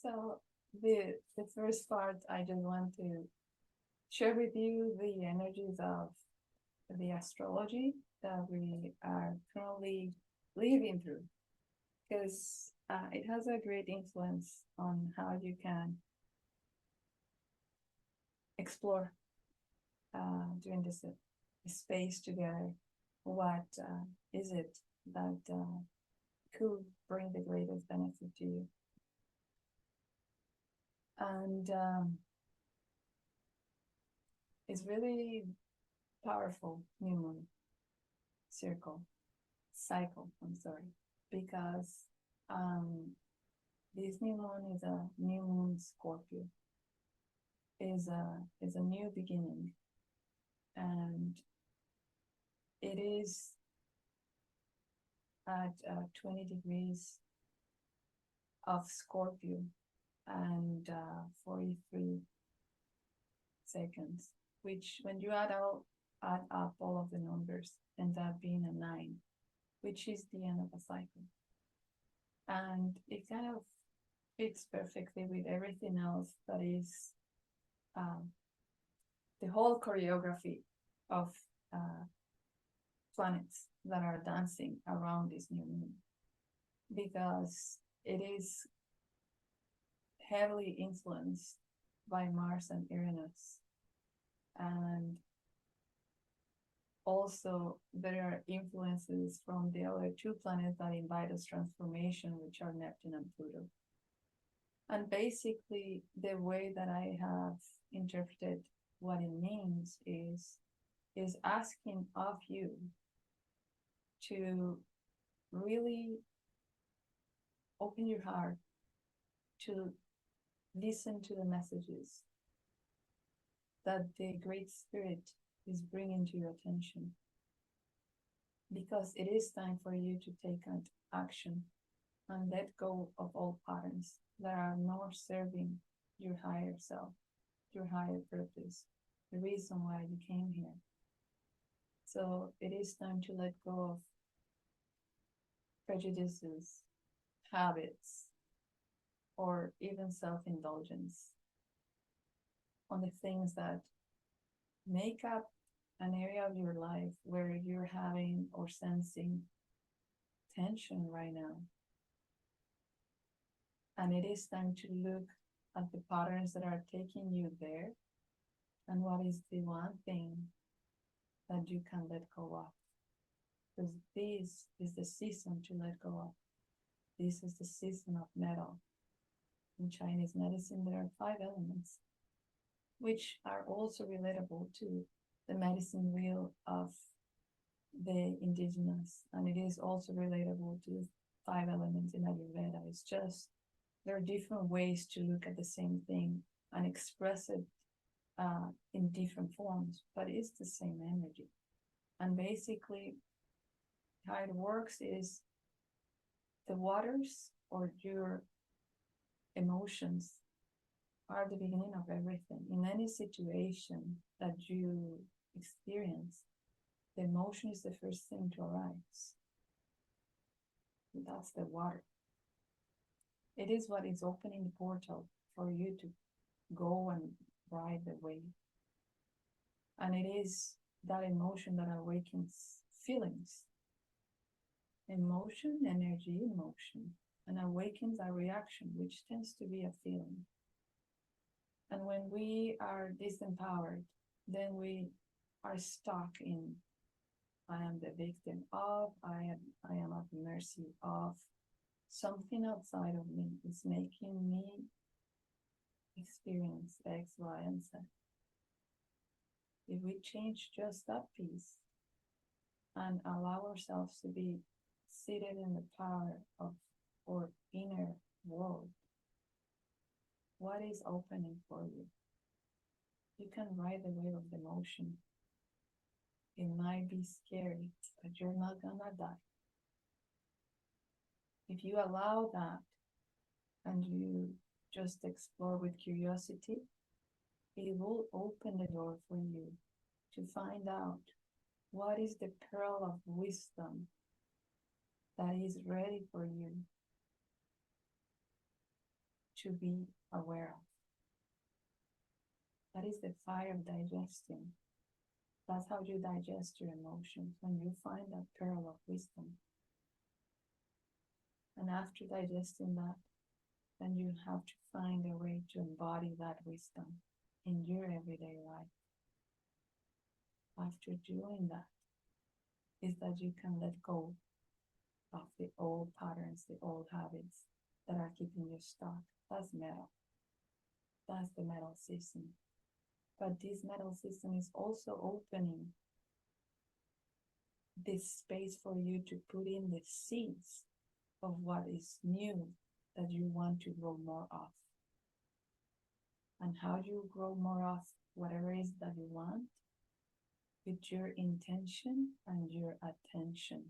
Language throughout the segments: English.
So the first part, I just want to share with you the energies of the astrology that we are currently living through, because it has a great influence on how you can explore during this space together. What is it that could bring the greatest benefit to you? And it's really powerful new moon cycle, I'm sorry, because um, this new moon is a new moon Scorpio, is a new beginning, and it is at 20 degrees of Scorpio and 43 seconds, which when you add up all of the numbers ends up being a 9, which is the end of a cycle. And it kind of fits perfectly with everything else that is the whole choreography of planets that are dancing around this new moon, because it is heavily influenced by Mars and Uranus. And also there are influences from the other two planets that invite us transformation, which are Neptune and Pluto. And basically the way that I have interpreted what it means is asking of you to really open your heart to listen to the messages that the Great Spirit is bringing to your attention, because it is time for you to take action and let go of all patterns that are not serving your higher self, your higher purpose, the reason why you came here. So it is time to let go of prejudices, habits, or even self-indulgence on the things that make up an area of your life where you're having or sensing tension right now. And it is time to look at the patterns that are taking you there, and what is the one thing that you can let go of. Because this is the season to let go of. This is the season of metal. In Chinese medicine, there are 5 elements, which are also relatable to the medicine wheel of the indigenous, and it is also relatable to the 5 elements in Ayurveda. It's just there are different ways to look at the same thing and express it in different forms, but it's the same energy. And basically how it works is the waters, or your emotions, are the beginning of everything. In any situation that you experience, the emotion is the first thing to arise. That's the water. It is what is opening the portal for you to go and ride the wave. And it is that emotion that awakens feelings. Emotion, energy, emotion, and awakens a reaction, which tends to be a feeling. And when we are disempowered, then we are stuck in, I am the victim of, I am at the mercy of something outside of me is making me experience X, Y, and Z. If we change just that piece and allow ourselves to be seated in the power of our inner world, what is opening for you? You can ride the wave of emotion. It might be scary, but you're not gonna die. If you allow that and you just explore with curiosity, it will open the door for you to find out what is the pearl of wisdom that is ready for you to be aware of. That is the fire of digesting. That's how you digest your emotions, when you find that pearl of wisdom. And after digesting that, then you have to find a way to embody that wisdom in your everyday life. After doing that, is that you can let go of the old patterns, the old habits that are keeping you stuck. That's metal. That's the metal system. But this metal system is also opening this space for you to put in the seeds of what is new that you want to grow more of. And how do you grow more of whatever it is that you want? With your intention and your attention.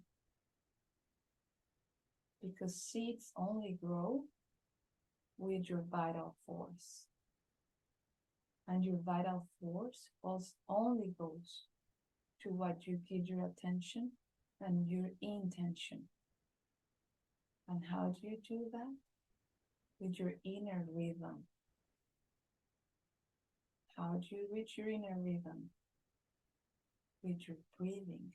Because seeds only grow with your vital force. And your vital force also only goes to what you give your attention and your intention. And how do you do that? With your inner rhythm. How do you reach your inner rhythm? With your breathing.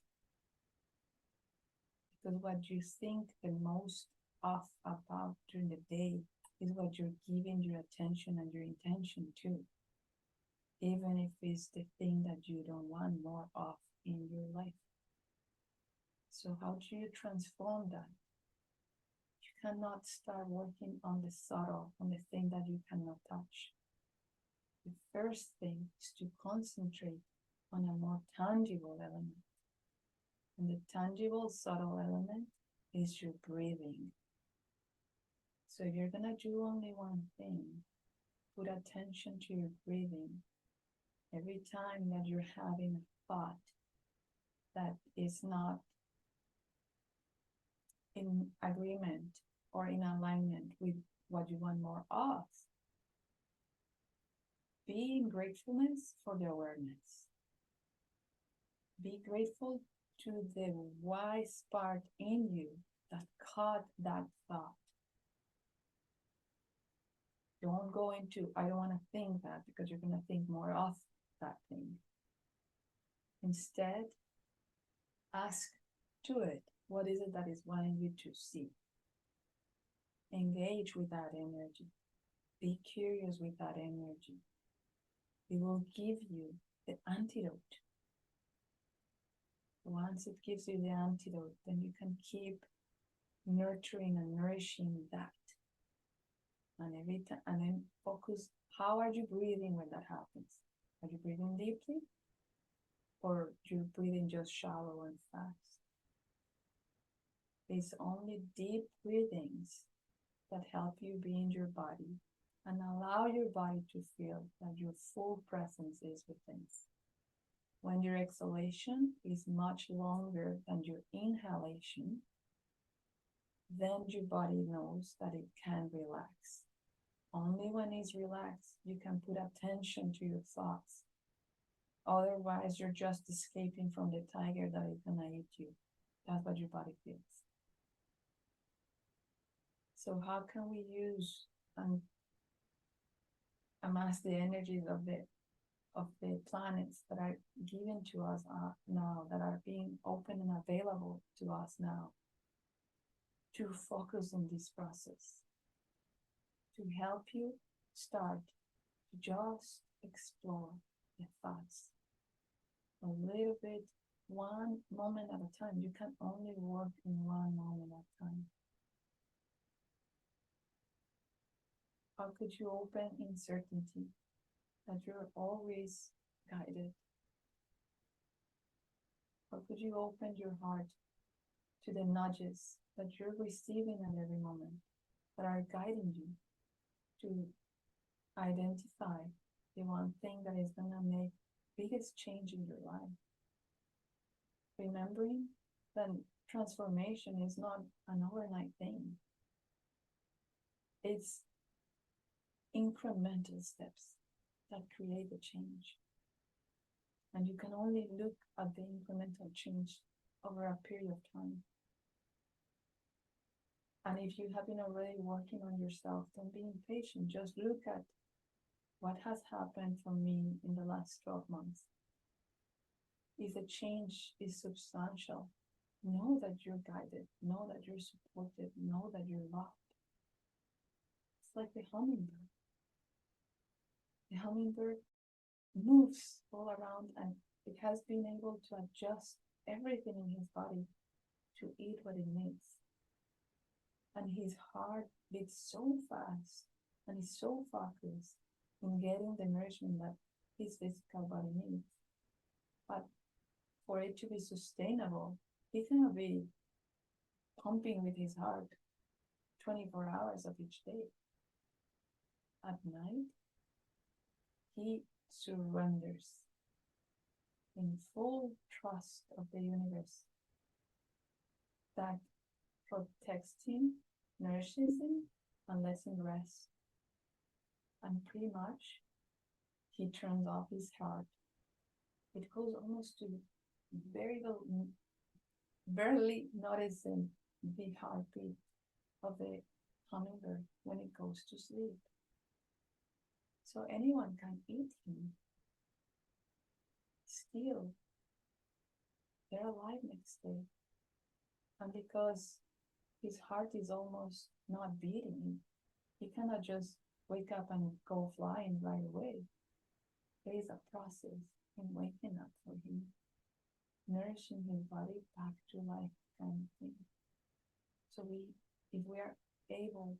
Because what you think the most of about during the day is what you're giving your attention and your intention to, even if it's the thing that you don't want more of in your life. So how do you transform that? You cannot start working on the subtle, on the thing that you cannot touch. The first thing is to concentrate on a more tangible element. And the tangible, subtle element is your breathing. So if you're going to do only one thing, put attention to your breathing. Every time that you're having a thought that is not in agreement or in alignment with what you want more of, be in gratefulness for the awareness. Be grateful to the wise part in you that caught that thought. Don't go into, I don't want to think that, because you're going to think more of that thing. Instead, ask to it, what is it that is wanting you to see? Engage with that energy. Be curious with that energy. It will give you the antidote. Once it gives you the antidote, then you can keep nurturing and nourishing that. And every time, and then focus, how are you breathing when that happens? Are you breathing deeply? Or you breathing just shallow and fast? It's only deep breathings that help you be in your body and allow your body to feel that your full presence is within. When your exhalation is much longer than your inhalation, then your body knows that it can relax. Only when it's relaxed, you can put attention to your thoughts. Otherwise, you're just escaping from the tiger that is gonna eat you. That's what your body feels. So how can we use and amass the energies of the planets that are given to us now, that are being open and available to us now, to focus on this process, to help you start to just explore the thoughts a little bit, one moment at a time. You can only work in one moment at a time. How could you open in certainty that you're always guided? How could you open your heart to the nudges that you're receiving at every moment that are guiding you to identify the one thing that is going to make biggest change in your life? Remembering that transformation is not an overnight thing. It's incremental steps that create the change. And you can only look at the incremental change over a period of time. And if you have been already working on yourself, don't be impatient. Just look at what has happened for me in the last 12 months. If the change is substantial, know that you're guided, know that you're supported, know that you're loved. It's like the hummingbird. The hummingbird moves all around and it has been able to adjust everything in his body to eat what it needs. And his heart beats so fast and he's so focused in getting the nourishment that his physical body needs. But for it to be sustainable, he cannot be pumping with his heart 24 hours of each day. At night, he surrenders in full trust of the universe that protects him, nourishes him, and lets him rest. And pretty much, he turns off his heart. It goes almost to barely noticing the heartbeat of the hummingbird when it goes to sleep. So anyone can eat him. Still, they're alive next day. And because his heart is almost not beating, he cannot just wake up and go flying right away. There is a process in waking up for him, nourishing his body back to life kind of thing. So if we are able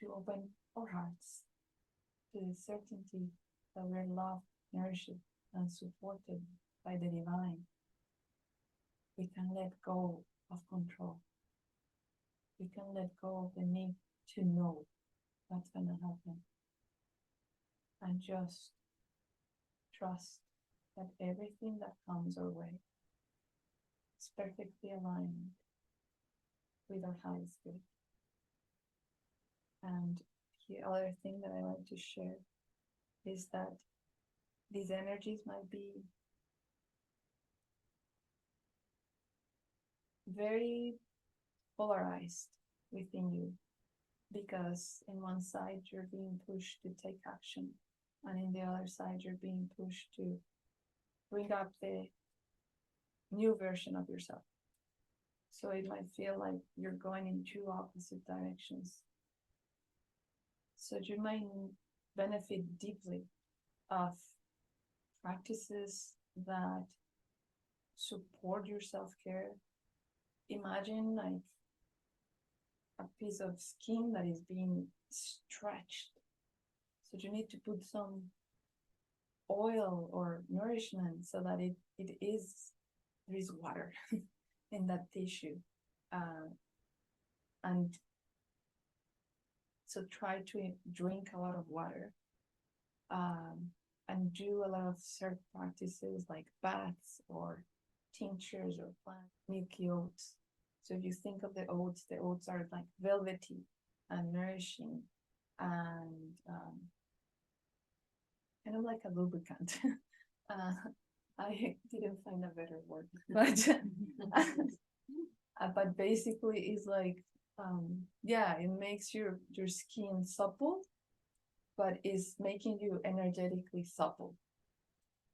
to open our hearts to the certainty that we're loved, nourished, and supported by the divine, we can let go of control. We can let go of the need to know what's going to happen. And just trust that everything that comes our way is perfectly aligned with our highest good. And the other thing that I like to share is that these energies might be very polarized within you, because in one side you're being pushed to take action, and in the other side you're being pushed to bring up the new version of yourself. So it might feel like you're going in two opposite directions. So you might benefit deeply of practices that support your self-care. Imagine like a piece of skin that is being stretched. So you need to put some oil or nourishment so that there is water in that tissue. And so try to drink a lot of water, and do a lot of certain practices like baths or tinctures or plant milky oats. So if you think of the oats are like velvety and nourishing and kind of like a lubricant. I didn't find a better word, but basically it's like, it makes your skin supple, but is making you energetically supple.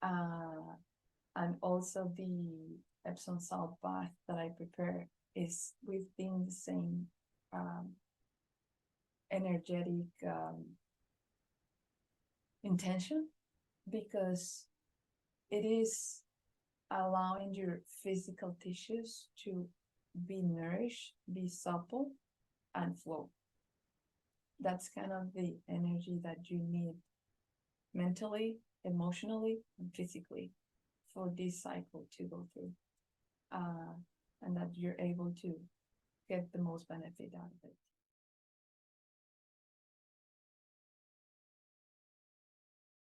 And also the Epsom salt bath that I prepare is within the same energetic intention, because it is allowing your physical tissues to be nourished, be supple, and flow. That's kind of the energy that you need mentally, emotionally, and physically for this cycle to go through, and that you're able to get the most benefit out of it.